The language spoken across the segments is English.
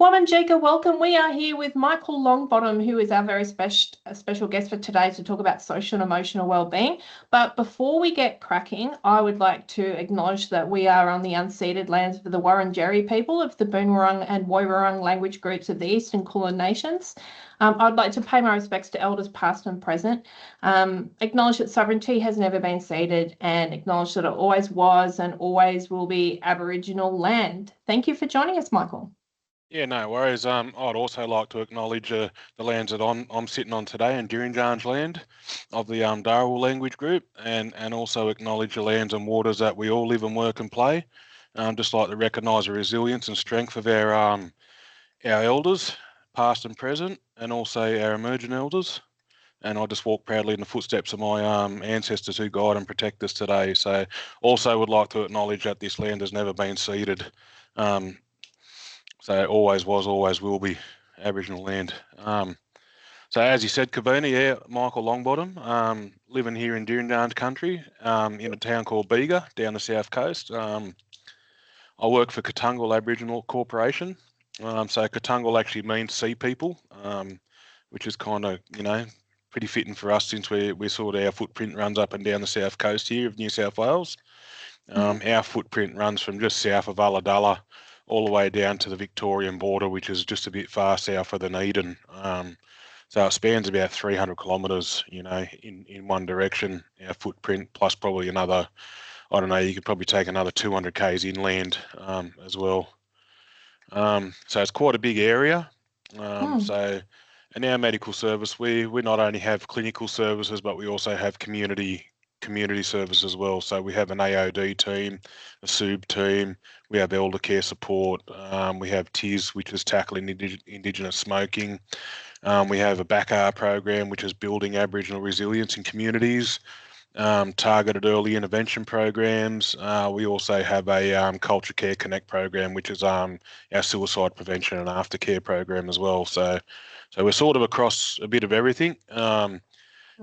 Wamanjika, welcome. We are here with Michael Longbottom, who is our very special guest for today to talk about social and emotional wellbeing. But before we get cracking, I would like to acknowledge that we are on the unceded lands of the Wurundjeri people of the Boonwurrung and Woiwurrung language groups of the Eastern Kulin Nations. I'd like to pay my respects to elders past and present, acknowledge that sovereignty has never been ceded, and acknowledge that it always was and always will be Aboriginal land. Thank you for joining us, Michael. Yeah, no worries. I'd also like to acknowledge the lands that I'm sitting on today, and Dirijan's land of the Dharawal language group, and also acknowledge the lands and waters that we all live and work and play. Just like to recognise the resilience and strength of our elders, past and present, and also our emerging elders. And I just walk proudly in the footsteps of my ancestors who guide and protect us today. So also would like to acknowledge that this land has never been ceded. So it always was, always will be Aboriginal land. So as you said, Kavina, yeah, Michael Longbottom, living here in Dirijan's country, in a town called Bega down the south coast. I work for Katungal Aboriginal Corporation. So Katungal actually means sea people, which is kind of, pretty fitting for us since we sort of our footprint runs up and down the south coast here of New South Wales. Our footprint runs from just south of Ulladulla all the way down to the Victorian border, which is just a bit far south of Dunedin. So it spans about 300 kilometres, in one direction, our footprint, plus probably another, I don't know, you could probably take another 200 k's inland as well. So it's quite a big area. So, in our medical service, we not only have clinical services, but we also have community service as well. So we have an AOD team, a SUB team, we have elder care support, we have TIS, which is tackling Indigenous smoking. We have a BACAR program, which is building Aboriginal resilience in communities, targeted early intervention programs. We also have a Culture Care Connect program, which is our suicide prevention and aftercare program as well. So we're sort of across a bit of everything.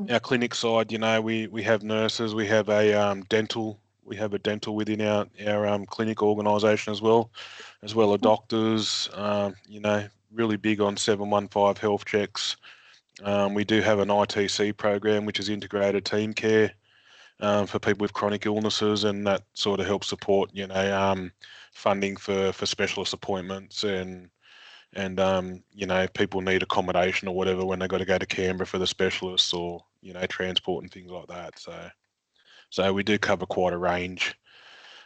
Our clinic side, we have nurses, we have a dental within our clinic organisation as well as doctors. Really big on 715 health checks. We do have an ITC program, which is integrated team care for people with chronic illnesses, and that sort of helps support funding for specialist appointments and people need accommodation or whatever when they got to go to Canberra for the specialists, or transport and things like that. So we do cover quite a range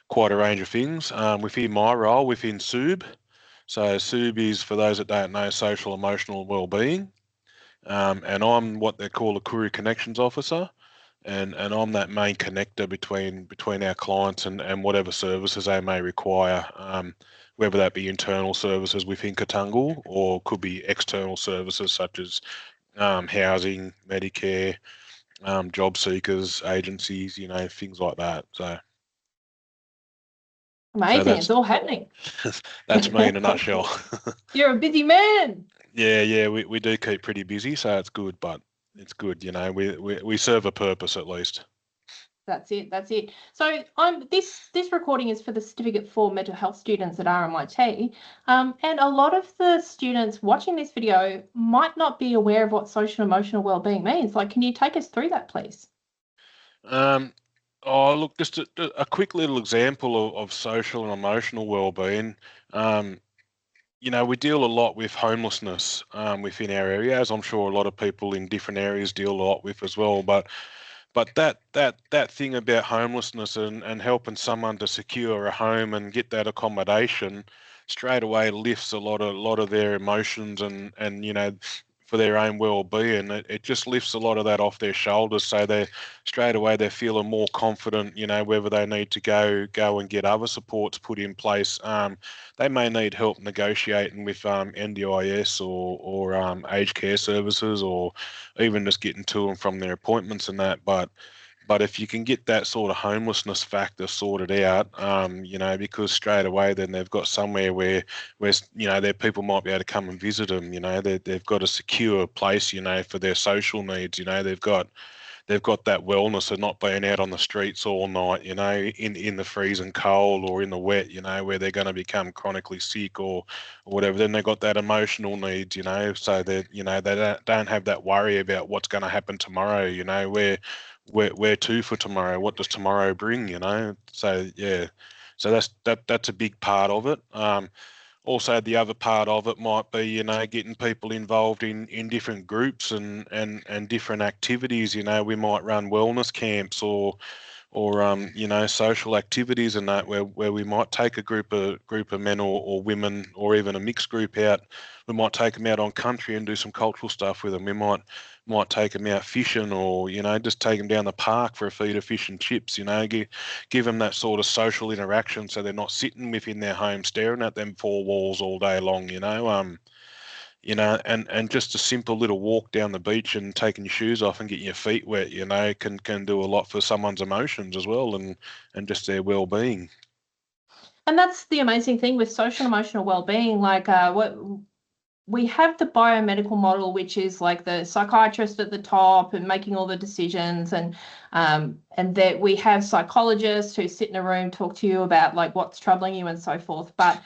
of things. Within my role within SUB, so SUB is, for those that don't know, Social and Emotional Wellbeing, and I'm what they call a Courier Connections Officer, and I'm that main connector between our clients and whatever services they may require, whether that be internal services within Katungal or could be external services such as housing, Medicare, job seekers, agencies, things like that. So amazing, it's all happening. That's me in a nutshell. You're a busy man. Yeah, we do keep pretty busy, so it's good, but it's good, we serve a purpose at least. That's it. So this recording is for the Certificate for Mental Health students at RMIT, and a lot of the students watching this video might not be aware of what social and emotional wellbeing means. Like, can you take us through that, please? Look, just a quick little example of social and emotional wellbeing. We deal a lot with homelessness within our area, as I'm sure a lot of people in different areas deal a lot with as well. But that thing about homelessness and helping someone to secure a home and get that accommodation straight away lifts a lot of their emotions and for their own well-being. It just lifts a lot of that off their shoulders, so they're feeling more confident, whether they need to go and get other supports put in place. They may need help negotiating with NDIS or aged care services, or even just getting to and from their appointments and that. But if you can get that sort of homelessness factor sorted out, because straight away then they've got somewhere where their people might be able to come and visit them. They've got a secure place, for their social needs. they've got that wellness of not being out on the streets all night, you know, in the freezing cold or in the wet, you know, where they're going to become chronically sick or whatever. Then they've got that emotional needs, you know, so that, you know, they don't have that worry about what's going to happen tomorrow, you know, where to for tomorrow, what does tomorrow bring, you know. So yeah, so that's a big part of it. Also, the other part of it might be, you know, getting people involved in different groups and different activities. You know, we might run wellness camps or you know, social activities and that, where we might take a group of men or women or even a mixed group out. We might take them out on country and do some cultural stuff with them. We might take them out fishing, or, you know, just take them down the park for a feed of fish and chips. You know, give them that sort of social interaction, so they're not sitting within their home staring at them four walls all day long. You know, and just a simple little walk down the beach and taking your shoes off and getting your feet wet, you know, can do a lot for someone's emotions as well, and just their well-being. And that's the amazing thing with social and emotional well-being. Like what we have the biomedical model, which is like the psychiatrist at the top and making all the decisions, and that we have psychologists who sit in a room, talk to you about like what's troubling you and so forth. But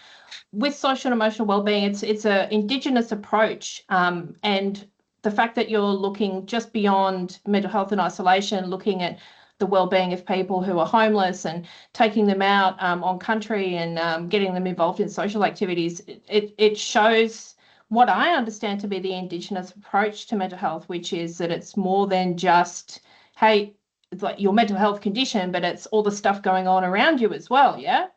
with social and emotional wellbeing, it's a Indigenous approach, and the fact that you're looking just beyond mental health and isolation, looking at the well-being of people who are homeless and taking them out on country and getting them involved in social activities, it shows what I understand to be the Indigenous approach to mental health, which is that it's more than just, hey, it's like your mental health condition, but it's all the stuff going on around you as well. Yeah.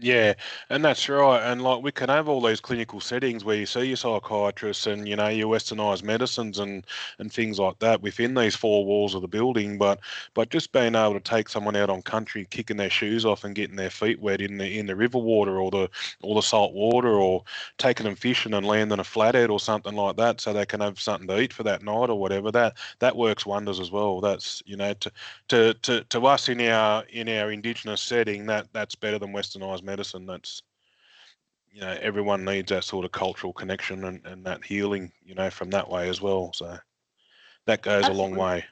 Yeah, and that's right. And like, we can have all these clinical settings where you see your psychiatrists and, you know, your westernized medicines and things like that within these four walls of the building, but just being able to take someone out on country, kicking their shoes off and getting their feet wet in the river water or the salt water, or taking them fishing and landing a flathead or something like that, so they can have something to eat for that night or whatever. That works wonders as well. That's, you know, to us in our Indigenous setting, that's better than westernized medicine. That's, you know, everyone needs that sort of cultural connection and that healing, you know, from that way as well. So that goes a long Absolutely. way.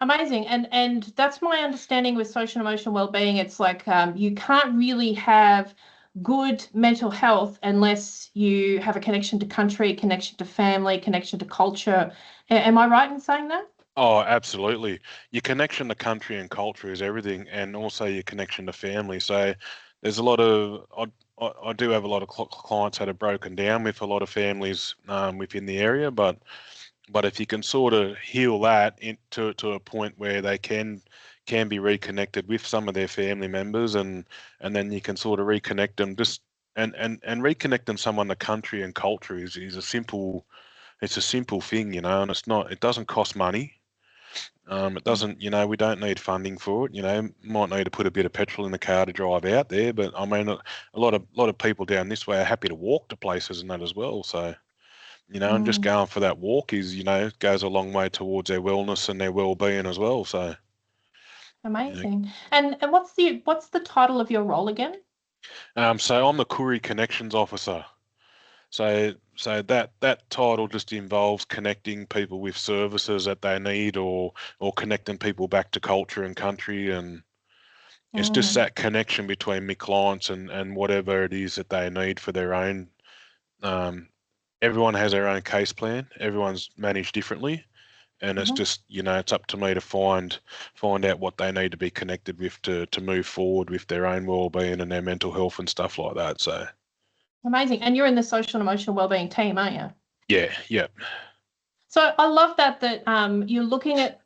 Amazing. And that's my understanding with social and emotional well-being. It's like you can't really have good mental health unless you have a connection to country, connection to family, connection to culture. Am I right in saying that? Oh, absolutely. Your connection to country and culture is everything, and also your connection to family. So there's a lot of I do have a lot of clients that are broken down with a lot of families within the area, but if you can sort of heal that to a point where they can be reconnected with some of their family members, and then you can sort of reconnect them, just and reconnecting someone to country and culture is a simple, it's a simple thing, you know, and it doesn't cost money. It doesn't, you know, we don't need funding for it. You know, might need to put a bit of petrol in the car to drive out there, but I mean, a lot of people down this way are happy to walk to places and that as well. So, you know, and just Mm, going for that walk is, you know, goes a long way towards their wellness and their well-being as well. So, you know, amazing. And what's the title of your role again? so I'm the Koori Connections Officer. So that title just involves connecting people with services that they need, or connecting people back to culture and country, and it's just Mm, that connection between my clients and whatever it is that they need for their own. Um, Everyone has their own case plan. Everyone's managed differently, and it's mhm. just, you know, it's up to me to find out what they need to be connected with to move forward with their own well-being and their mental health and stuff like that. So Amazing. And you're in the social and emotional wellbeing team, aren't you? yeah, yeah, So I love that you're looking at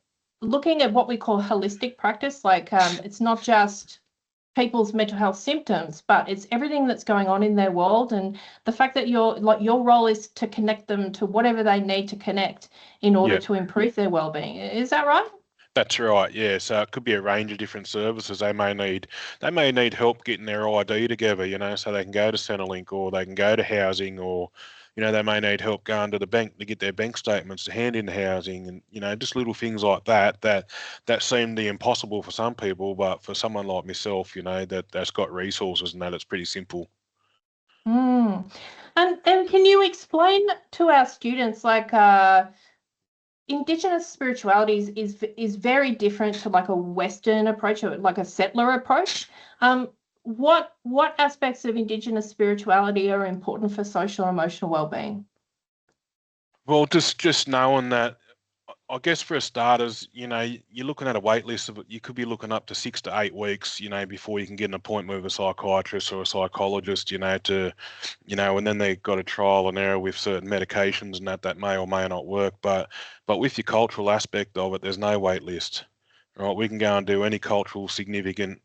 what we call holistic practice. Like it's not just people's mental health symptoms, but it's everything that's going on in their world. And the fact that your role is to connect them to whatever they need to connect in order yeah. to improve their well-being. Is that right? That's right. Yeah. So it could be a range of different services. They may need help getting their ID together, you know, so they can go to Centrelink, or they can go to housing, or, you know, they may need help going to the bank to get their bank statements to hand in housing, and, you know, just little things like that seem the impossible for some people, but for someone like myself, you know, that's got resources and that, it's pretty simple. Mm. And can you explain to our students, like, Indigenous spirituality is very different to like a Western approach, or like a settler approach. What aspects of Indigenous spirituality are important for social and emotional well-being? Well, just knowing that, I guess for starters, you're looking at a wait list of, you could be looking up to 6 to 8 weeks, before you can get an appointment with a psychiatrist or a psychologist, and then they got a trial and error with certain medications and that may or may not work. But with your cultural aspect of it, there's no wait list, right? We can go and do any cultural significant,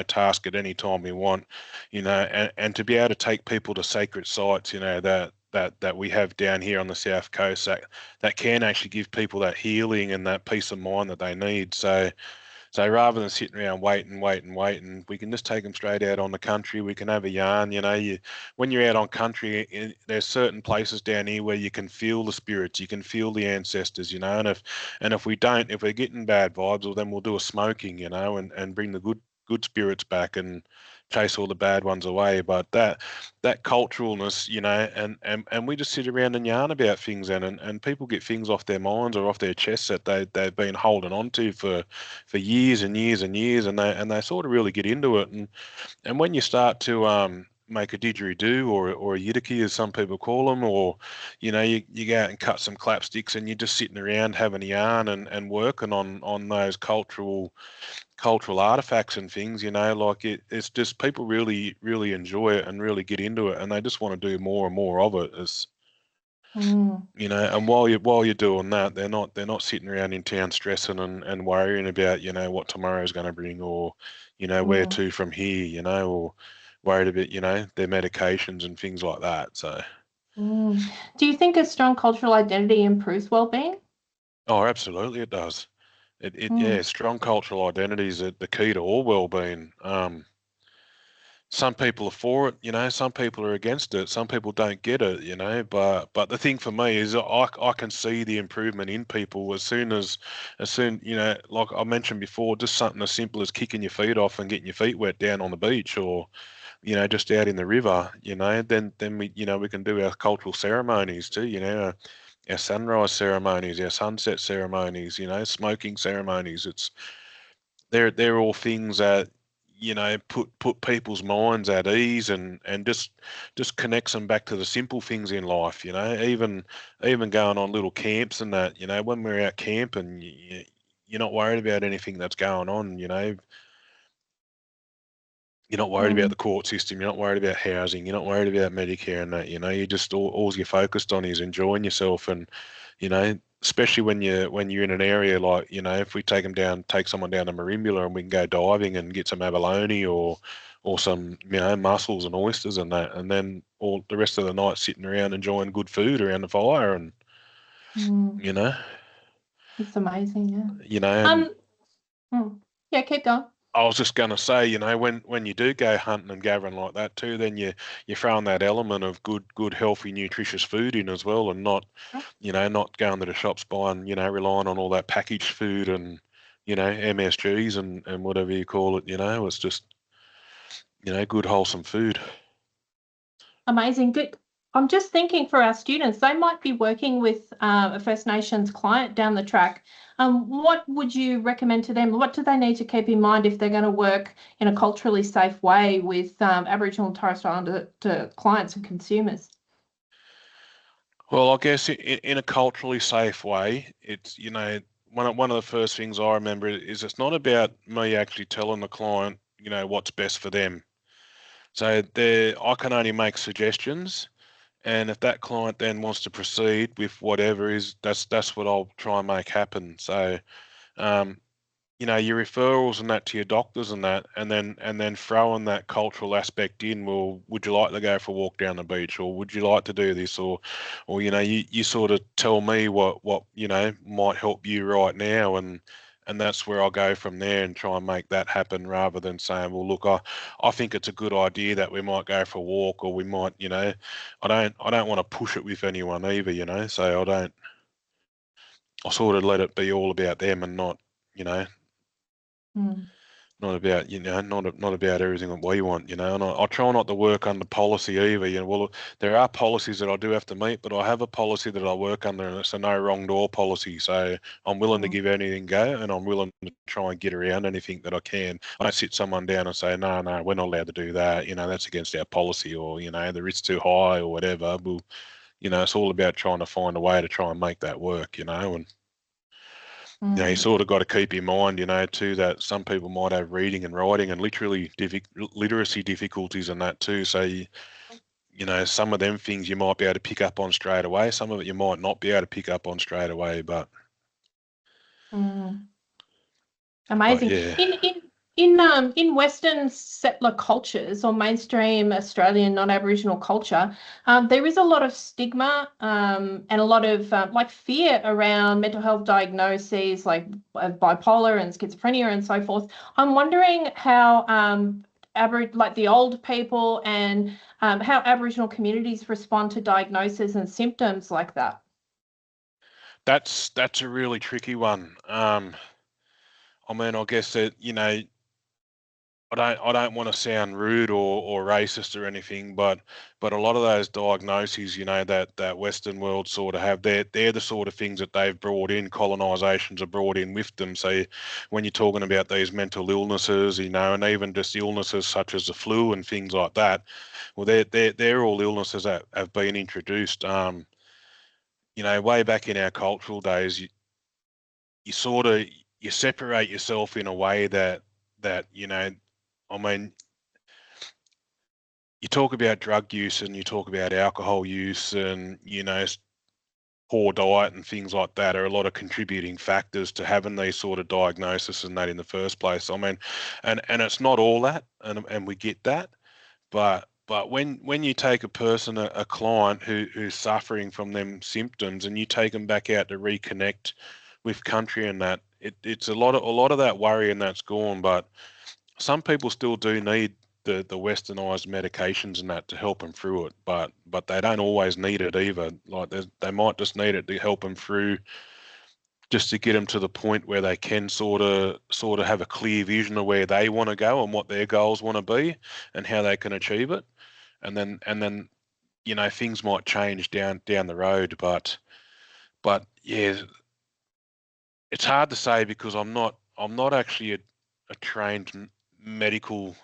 task at any time we want, and to be able to take people to sacred sites, that we have down here on the South Coast, that can actually give people that healing and that peace of mind that they need. So rather than sitting around waiting, we can just take them straight out on the country. We can have a yarn. When you're out on country, there's certain places down here where you can feel the spirits, you can feel the ancestors, and if if we're getting bad vibes, well, then we'll do a smoking, and bring the good spirits back and chase all the bad ones away. But that culturalness, and we just sit around and yarn about things, and people get things off their minds or off their chests that they've been holding on to for years and years and years, and they sort of really get into it. And when you start to make a didgeridoo or a yidaki, as some people call them, or you go out and cut some clapsticks, and you're just sitting around having a yarn and working on those cultural artifacts and things, like it's just people really really enjoy it and really get into it, and they just want to do more and more of it. And while you're doing that, they're not sitting around in town stressing and worrying about, what tomorrow's going to bring, or, where Mm. to from here, or worried about, their medications and things like that. So, Mm. Do you think a strong cultural identity improves well-being? oh, absolutely it does. Yeah, Mm. strong cultural identity is the key to all well-being. Some people are for it, some people are against it, some people don't get it, but the thing for me is I can see the improvement in people as soon, like I mentioned before, just something as simple as kicking your feet off and getting your feet wet down on the beach, or just out in the river, then we can do our cultural ceremonies too, our sunrise ceremonies, our sunset ceremonies, smoking ceremonies. They're all things that, put people's minds at ease, and just connects them back to the simple things in life. Even going on little camps and that. When we're out camping, you're not worried about anything that's going on. You're not worried about Mm. the court system. You're not worried about housing. You're not worried about Medicare and that. You just all you're focused on is enjoying yourself, and especially when you're in an area like, if we take someone down to Marimbula, and we can go diving and get some abalone, or some mussels and oysters and that, and then all the rest of the night sitting around enjoying good food around the fire, and Mm. you know It's amazing, yeah. and Um, mm. Yeah, keep going. I was just going to say, when you do go hunting and gathering like that too, then you're throwing that element of good, healthy, nutritious food in as well, and not going to the shops buying, relying on all that packaged food and, MSGs and whatever you call it. It's just, good wholesome food. Amazing. Good. I'm just thinking for our students, they might be working with a First Nations client down the track. What would you recommend to them? What do they need to keep in mind if they're going to work in a culturally safe way with Aboriginal and Torres Strait Islander to clients and consumers? Well, I guess in a culturally safe way, it's, one of the first things I remember is it's not about me actually telling the client, what's best for them. So I can only make suggestions. And if that client then wants to proceed with whatever is, that's what I'll try and make happen. So, um, your referrals and that to your doctors and that, and then throwing that cultural aspect in. Well, would you like to go for a walk down the beach, or would you like to do this, or you sort of tell me what might help you right now, and that's where I'll go from there and try and make that happen, rather than saying, well, look, I think it's a good idea that we might go for a walk, or we might, I don't want to push it with anyone either, so I sort of let it be all about them, and not, you know, Mm. not about, not about everything that we want, and I try not to work under policy either. Well, there are policies that I do have to meet, but I have a policy that I work under, and it's a no wrong door policy. So I'm willing to Mm, give anything a go, and I'm willing to try and get around anything that I can. I don't sit someone down and say, no, no, we're not allowed to do that. That's against our policy, or the risk's too high, or whatever. Well, it's all about trying to find a way to try and make that work, and you mm, sort of got to keep in mind, too, that some people might have reading and writing and literally literacy difficulties and that too. So, some of them things you might be able to pick up on straight away. Some of it you might not be able to pick up on straight away. mm. But Amazing. yeah, In Western settler cultures or mainstream Australian non-Aboriginal culture, there is a lot of stigma and a lot of like fear around mental health diagnoses like bipolar and schizophrenia and so forth. I'm wondering how like the old people and how Aboriginal communities respond to diagnoses and symptoms like that. that's a really tricky one. I mean, I guess that, I don't want to sound rude or racist or anything, but a lot of those diagnoses, that Western world sort of have, they're the sort of things that they've brought in, colonizations are brought in with them. So when you're talking about these mental illnesses, and even just illnesses such as the flu and things like that, well, they're all illnesses that have been introduced. Way back in our cultural days, you sort of you separate yourself in a way that I mean, you talk about drug use and you talk about alcohol use and poor diet and things like that are a lot of contributing factors to having these sort of diagnoses and that in the first place. I mean, and it's not all that, and we get that, but when you take a person, a client who's suffering from them symptoms, and you take them back out to reconnect with country and that, it's a lot of that worry and that's gone. But some people still do need the westernized medications and that to help them through it, but they don't always need it either. Like they might just need it to help them through, just to get them to the point where they can sort of have a clear vision of where they want to go and what their goals want to be and how they can achieve it. And then things might change down the road, but yeah, it's hard to say because I'm not actually a trained medical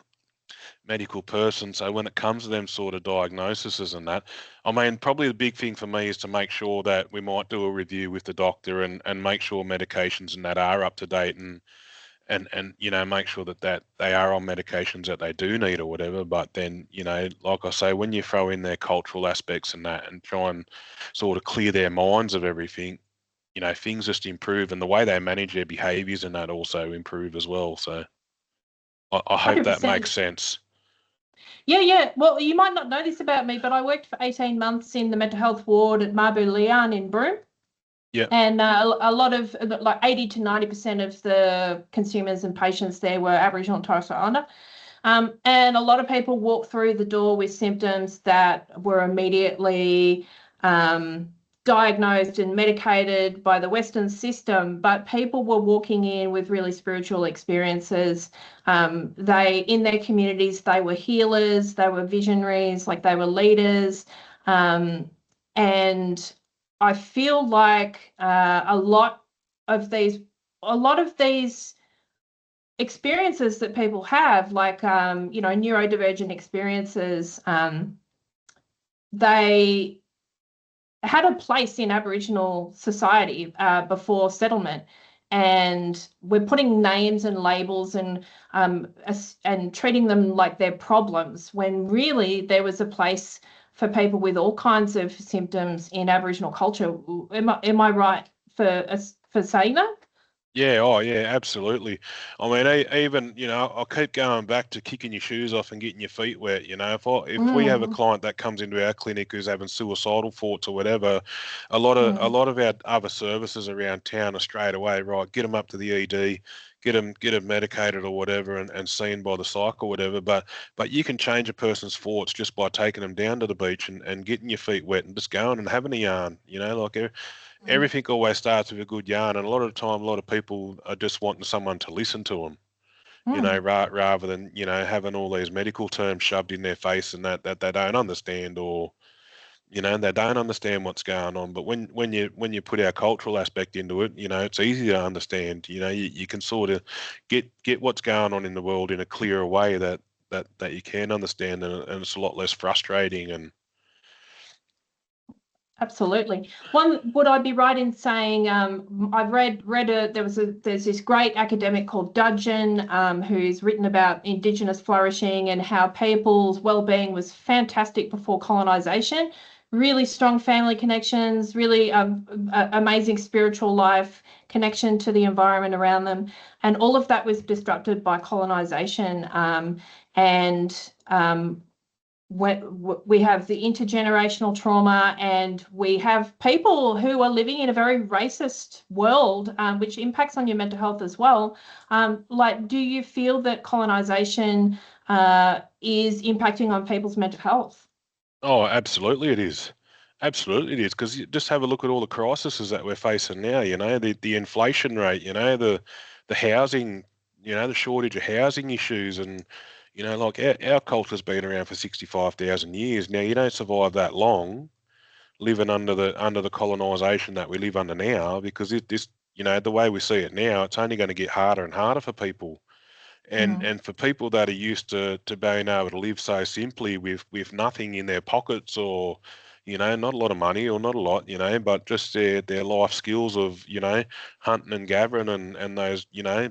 medical person. So when it comes to them sort of diagnoses and that, I mean, probably the big thing for me is to make sure that we might do a review with the doctor and make sure medications and that are up to date and make sure that they are on medications that they do need or whatever. But then, like I say, when you throw in their cultural aspects and that and try and sort of clear their minds of everything, things just improve, and the way they manage their behaviors and that also improve as well. So I hope that 100%. makes sense. Yeah, yeah. Well, you might not know this about me, but I worked for 18 months in the mental health ward at Mabu Lian in Broome. Yeah. And a lot of like 80 to 90% of the consumers and patients there were Aboriginal and Torres Strait Islander. And a lot of people walk through the door with symptoms that were immediately diagnosed and medicated by the Western system, but people were walking in with really spiritual experiences. In their communities, they were healers, they were visionaries, like they were leaders. And I feel like a lot of these experiences that people have, like neurodivergent experiences, they had a place in Aboriginal society before settlement, and we're putting names and labels and treating them like they're problems when really there was a place for people with all kinds of symptoms in Aboriginal culture. Am I right for saying that? Yeah, oh yeah, absolutely. I mean, even I'll keep going back to kicking your shoes off and getting your feet wet. If we have a Mm, client that comes into our clinic who's having suicidal thoughts or whatever, a lot of our other services around town are straight away, right? Get them up to the ED, get them medicated or whatever, and seen by the psych or whatever. But you can change a person's thoughts just by taking them down to the beach and getting your feet wet and just going and having a yarn. Like mm, everything always starts with a good yarn, and a lot of the time, a lot of people are just wanting someone to listen to them. Mm. rather than, having all these medical terms shoved in their face and that they don't understand, or, they don't understand what's going on. But when you put our cultural aspect into it, it's easy to understand. You can sort of get what's going on in the world in a clearer way that you can understand, and it's a lot less frustrating. And Absolutely. Would I be right in saying I've read there's this great academic called Dudgeon who's written about Indigenous flourishing and how people's well-being was fantastic before colonization, really strong family connections, really amazing spiritual life, connection to the environment around them, and all of that was disrupted by colonization and we have the intergenerational trauma, and we have people who are living in a very racist world, which impacts on your mental health as well. Like, do you feel that colonization is impacting on people's mental health? oh, absolutely it is. Absolutely it is, because you just have a look at all the crises that we're facing now, the inflation rate, the housing, the shortage of housing issues. And, like our culture's been around for 65,000 years. Now, you don't survive that long living under the colonization that we live under now, because the way we see it now, it's only going to get harder and harder for people. And Mm, and for people that are used to being able to live so simply with nothing in their pockets, or, not a lot of money, or not a lot, but just their life skills of, hunting and gathering, and those,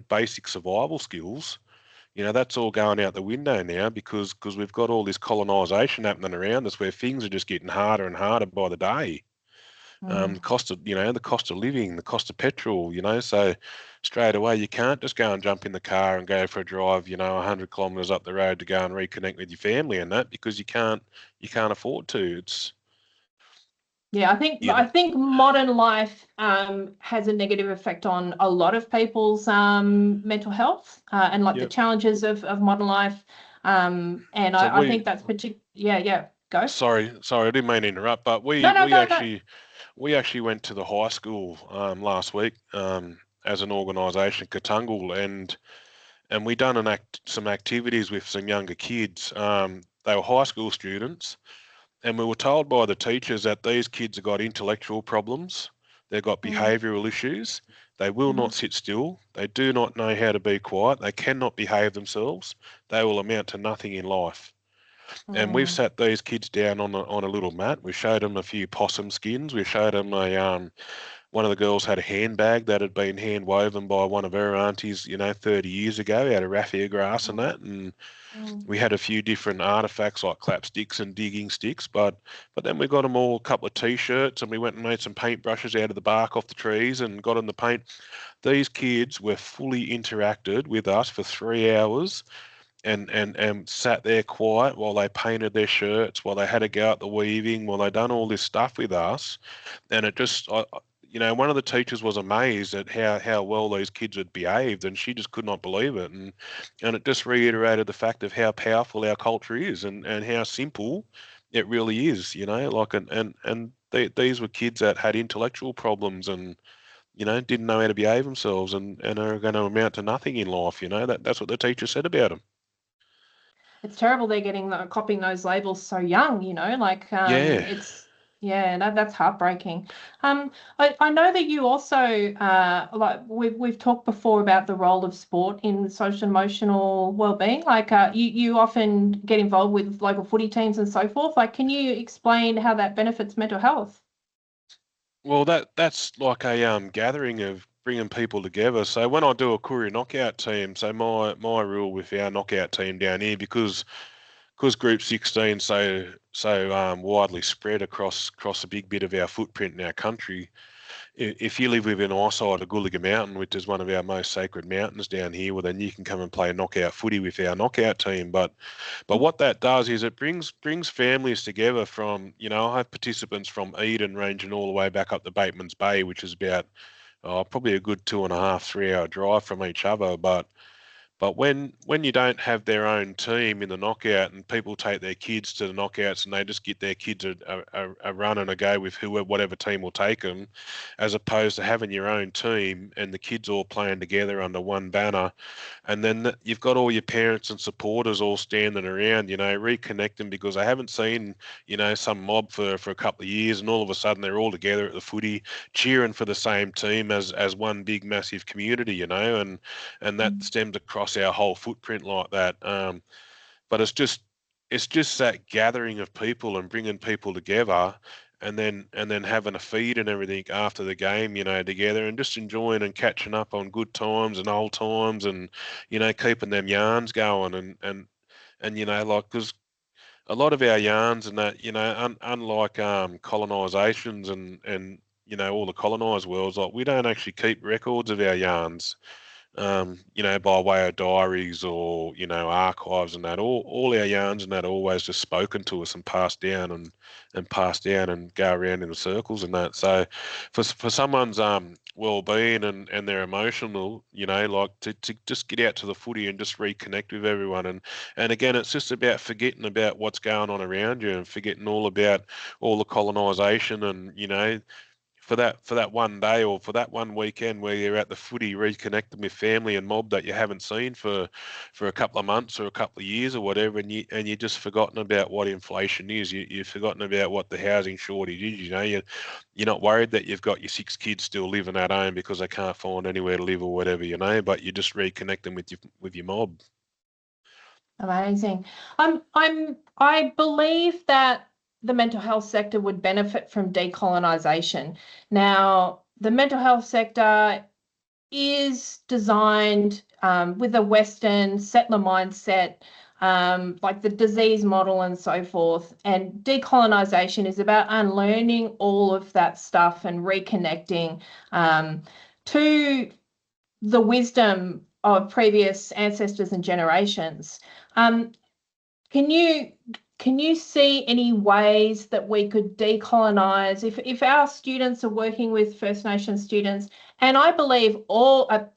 basic survival skills, that's all going out the window now, because we've got all this colonization happening around us, where things are just getting harder and harder by the day. The mm. cost of, the cost of living, the cost of petrol, so straight away you can't just go and jump in the car and go for a drive, 100 kilometres up the road to go and reconnect with your family and that, because you can't afford to. It's, Yeah, I think you know, I think modern life has a negative effect on a lot of people's mental health and like the yep. challenges of modern life. And So I think that's particular. Yeah, yeah. Go. sorry, I didn't mean to interrupt, but we No, no, we go, go. actually we actually went to the high school last week, as an organisation, Katungal, and we done some activities with some younger kids. They were high school students, and we were told by the teachers that these kids have got intellectual problems, they've got Mm, behavioural issues, they will mm, not sit still, they do not know how to be quiet, they cannot behave themselves, they will amount to nothing in life. And we've mm, sat these kids down on a little mat. We showed them a few possum skins. We showed them one of the girls had a handbag that had been hand woven by one of her aunties, 30 years ago, out of raffia grass and mm, that. And mm, we had a few different artifacts like clapsticks and digging sticks, but then we got them all a couple of t-shirts, and we went and made some paintbrushes out of the bark off the trees and got them to paint. These kids were fully interacted with us for 3 hours, and sat there quiet while they painted their shirts, while they had to go out the weaving, while they done all this stuff with us. And it just, one of the teachers was amazed at how well these kids had behaved, and she just could not believe it. And it just reiterated the fact of how powerful our culture is, and how simple it really is, like, these were kids that had intellectual problems, and, didn't know how to behave themselves, and are going to amount to nothing in life. That's what the teacher said about them. it's terrible they're copying those labels so young, like Yeah. it's yeah, that's heartbreaking. I know that you also like we've talked before about the role of sport in social and emotional well-being. Like you often get involved with local footy teams and so forth. Like, can you explain how that benefits mental health? Well, that's like a gathering of bringing people together. So when I do a Courier knockout team, so my rule with our knockout team down here, because Group 16 so widely spread across a big bit of our footprint in our country. If you live within eyesight of Gulliga Mountain, which is one of our most sacred mountains down here, well, then you can come and play knockout footy with our knockout team. But what that does is it brings families together from, I have participants from Eden ranging all the way back up to Bateman's Bay, which is about probably a good 2.5, 3 hour drive from each other. But when you don't have their own team in the knockout, and people take their kids to the knockouts and they just get their kids a run and a go with whoever, whatever team will take them, as opposed to having your own team and the kids all playing together under one banner, and then you've got all your parents and supporters all standing around, reconnecting because they haven't seen, some mob for a couple of years, and all of a sudden they're all together at the footy, cheering for the same team as one big massive community, and that stems across our whole footprint like that. But it's just that gathering of people and bringing people together, and then having a feed and everything after the game, together, and just enjoying and catching up on good times and old times, and keeping them yarns going, and like, because a lot of our yarns and that, unlike colonizations and all the colonized worlds, like, we don't actually keep records of our yarns, by way of diaries or, archives and that. All our yarns and that are always just spoken to us and passed down and passed down and go around in the circles and that. So for someone's well-being and their emotional, like, to just get out to the footy and just reconnect with everyone. And again, it's just about forgetting about what's going on around you and forgetting all about all the colonization and, for that one day or for that one weekend where you're at the footy reconnecting with family and mob that you haven't seen for a couple of months or a couple of years or whatever, and you just forgotten about what inflation is. You've forgotten about what the housing shortage is. You're not worried that you've got your 6 kids still living at home because they can't find anywhere to live or whatever, but you're just reconnecting with your mob. Amazing. I believe that the mental health sector would benefit from decolonisation. Now, the mental health sector is designed with a Western settler mindset, like the disease model and so forth. And decolonisation is about unlearning all of that stuff and reconnecting to the wisdom of previous ancestors and generations. Um, can you see any ways that we could decolonize if our students are working with First Nations students, and I believe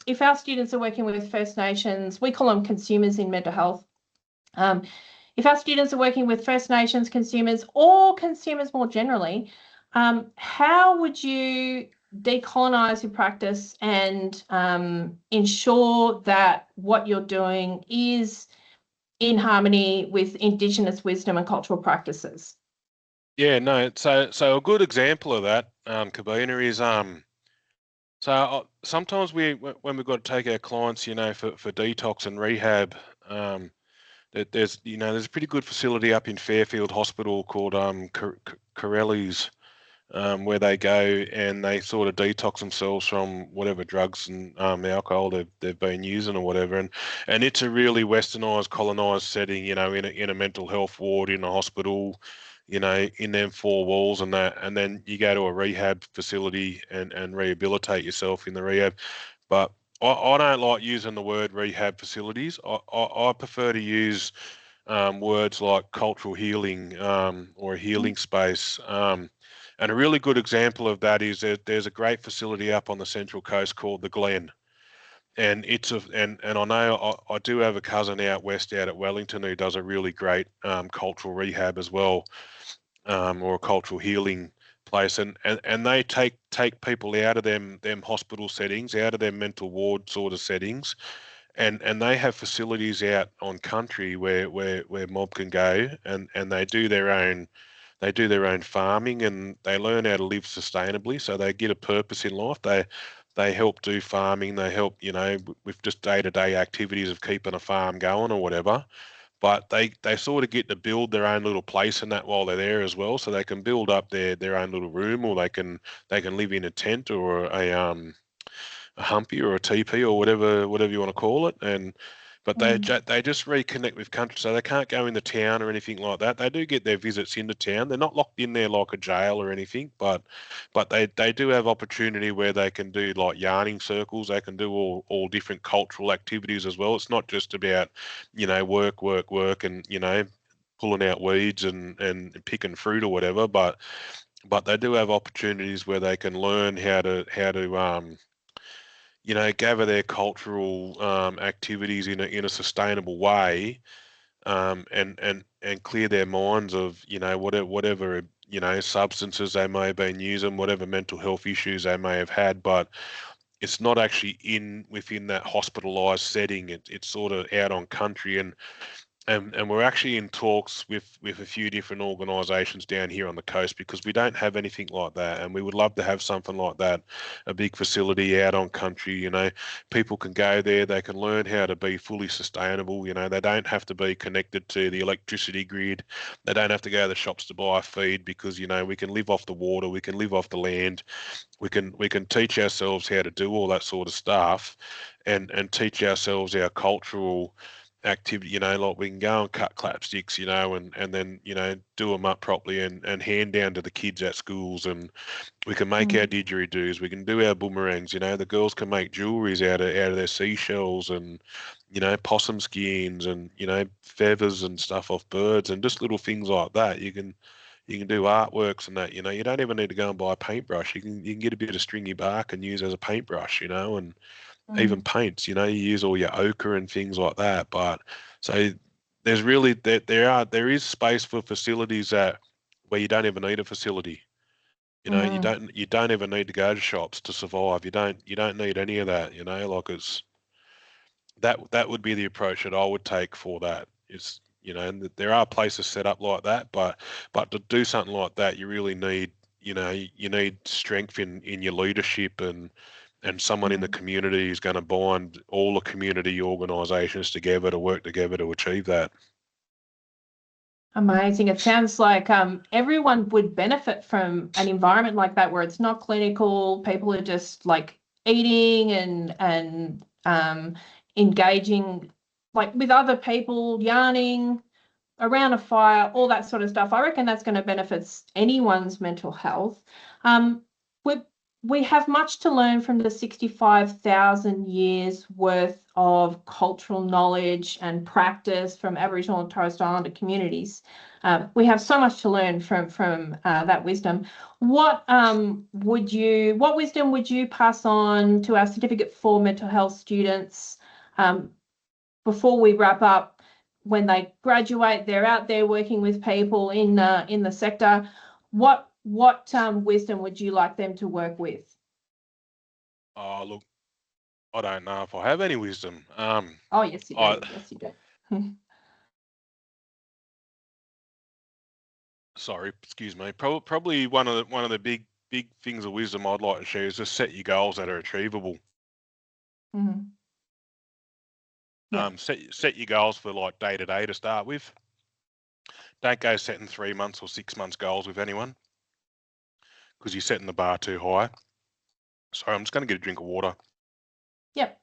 if our students are working with First Nations, we call them consumers in mental health. If our students are working with First Nations consumers or consumers more generally, how would you decolonize your practice and ensure that what you're doing is in harmony with Indigenous wisdom and cultural practices? Yeah, no. So a good example of that, Kabina, is sometimes when we've got to take our clients, for detox and rehab, there's a pretty good facility up in Fairfield Hospital called Corelli's, where they go and they sort of detox themselves from whatever drugs and alcohol they've been using or whatever, and it's a really westernized, colonized setting, in a mental health ward in a hospital, in them 4 walls and that, and then you go to a rehab facility and rehabilitate yourself in the rehab. But I don't like using the word rehab facilities. I prefer to use words like cultural healing, or a healing space. And a really good example of that is that there's a great facility up on the Central Coast called the Glen. And and I know I do have a cousin out west, out at Wellington, who does a really great cultural rehab as well, or a cultural healing place. And they take people out of them hospital settings, out of their mental ward sort of settings, and they have facilities out on country where mob can go, and they do their own farming, and they learn how to live sustainably, so they get a purpose in life. They help do farming, they help, with just day-to-day activities of keeping a farm going or whatever. But they sort of get to build their own little place in that while they're there as well, so they can build up their own little room, or they can live in a tent or a humpy or a teepee or whatever you want to call it. But they just reconnect with country, so they can't go in the town or anything like that. They do get their visits into town. They're not locked in there like a jail or anything, but they do have opportunity where they can do like yarning circles. They can do all different cultural activities as well. It's not just about, work, work, work, and, pulling out weeds and picking fruit or whatever, but they do have opportunities where they can learn how to you know, gather their cultural activities in a sustainable way, and clear their minds of, you know, whatever you know, substances they may have been using, whatever mental health issues they may have had. But it's not actually within that hospitalized setting. It's sort of out on country, and we're actually in talks with a few different organisations down here on the coast, because we don't have anything like that, and we would love to have something like that, a big facility out on country. You know, people can go there, they can learn how to be fully sustainable. You know, they don't have to be connected to the electricity grid. They don't have to go to the shops to buy feed, because, you know, we can live off the water, we can live off the land, we can teach ourselves how to do all that sort of stuff, and teach ourselves our cultural activity. You know, like we can go and cut clapsticks, you know, and then, you know, do them up properly, and hand down to the kids at schools, and we can make our didgeridoos, we can do our boomerangs. You know, the girls can make jewelries out of their seashells, and, you know, possum skins, and, you know, feathers and stuff off birds, and just little things like that. You can do artworks and that. You know, you don't even need to go and buy a paintbrush. You can get a bit of stringy bark and use as a paintbrush, you know, and even paints. You know, you use all your ochre and things like that. But so there's really there is space for facilities that where you don't even need a facility. You know, you don't even need to go to shops to survive. You don't need any of that. You know, like it's that would be the approach that I would take for that. Is, you know, and there are places set up like that, but to do something like that, you really need, you know, you need strength in your leadership, and someone in the community who's going to bind all the community organisations together to work together to achieve that. Amazing. It sounds like everyone would benefit from an environment like that, where it's not clinical. People are just like eating and engaging like with other people, yarning around a fire, all that sort of stuff. I reckon that's going to benefit anyone's mental health. We we have much to learn from the 65,000 years worth of cultural knowledge and practice from Aboriginal and Torres Strait Islander communities. We have so much to learn from that wisdom. What wisdom would you pass on to our Certificate for Mental Health students before we wrap up? When they graduate, they're out there working with people in the sector. What wisdom would you like them to work with? Oh, look, I don't know if I have any wisdom. Oh, yes, you do. Yes, you do. Sorry, excuse me. Probably one of the big things of wisdom I'd like to share is just set your goals that are achievable. Yeah. Set your goals for like day to day to start with. Don't go setting 3 months or 6 months goals with anyone, because you're setting the bar too high. Sorry, I'm just going to get a drink of water. Yep.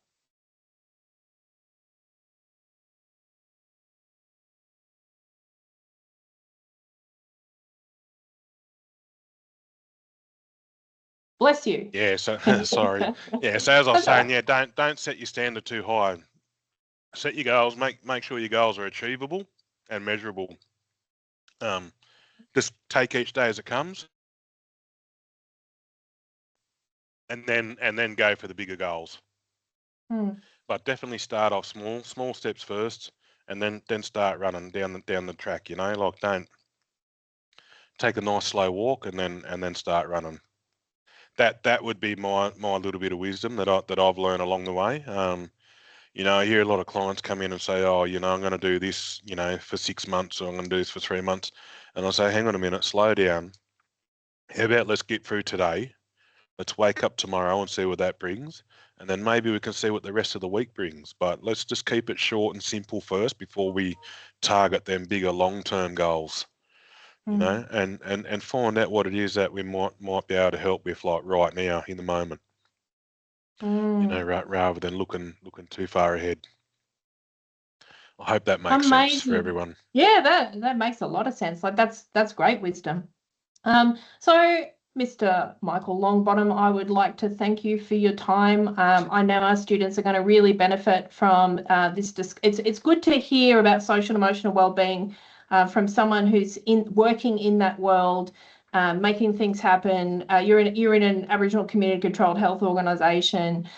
Bless you. Yeah, so sorry. Yeah, so as I was saying, yeah, don't set your standard too high. Set your goals, make sure your goals are achievable and measurable. Just take each day as it comes, and then go for the bigger goals. But definitely start off small steps first, and then start running down the track. You know, like don't take a nice slow walk and then start running. That would be my little bit of wisdom that I've learned along the way. You know, I hear a lot of clients come in and say, oh, you know, I'm going to do this, you know, for 6 months, or I'm going to do this for 3 months. And I say, hang on a minute, slow down. How about let's get through today? Let's wake up tomorrow and see what that brings. And then maybe we can see what the rest of the week brings. But let's just keep it short and simple first before we target them bigger long-term goals. You know, and find out what it is that we might be able to help with, like right now in the moment. You know, rather than looking too far ahead. I hope that makes sense for everyone. Yeah, that makes a lot of sense. Like that's great wisdom. So Mr. Michael Longbottom, I would like to thank you for your time. I know our students are going to really benefit from this. It's good to hear about social and emotional wellbeing from someone who's working in that world, making things happen. You're in an Aboriginal community controlled health organisation.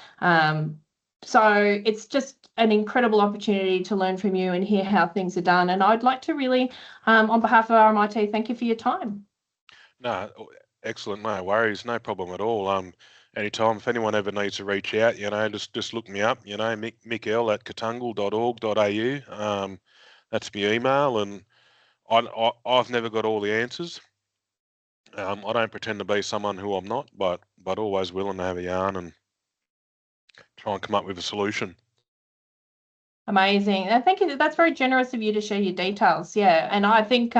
So it's just an incredible opportunity to learn from you and hear how things are done. And I'd like to really, on behalf of RMIT, thank you for your time. No, excellent. No worries. No problem at all. Anytime, if anyone ever needs to reach out, just look me up, mikel@katungal.org.au. That's my email, and I've never got all the answers. I don't pretend to be someone who I'm not, but always willing to have a yarn and try and come up with a solution. Amazing. And thank you. That's very generous of you to share your details. Yeah. And I think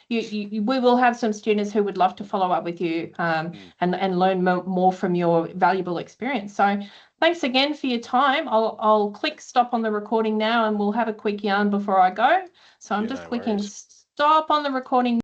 we will have some students who would love to follow up with you and learn more from your valuable experience. So thanks again for your time. I'll click stop on the recording now and we'll have a quick yarn before I go. So I'm just clicking stop on the recording.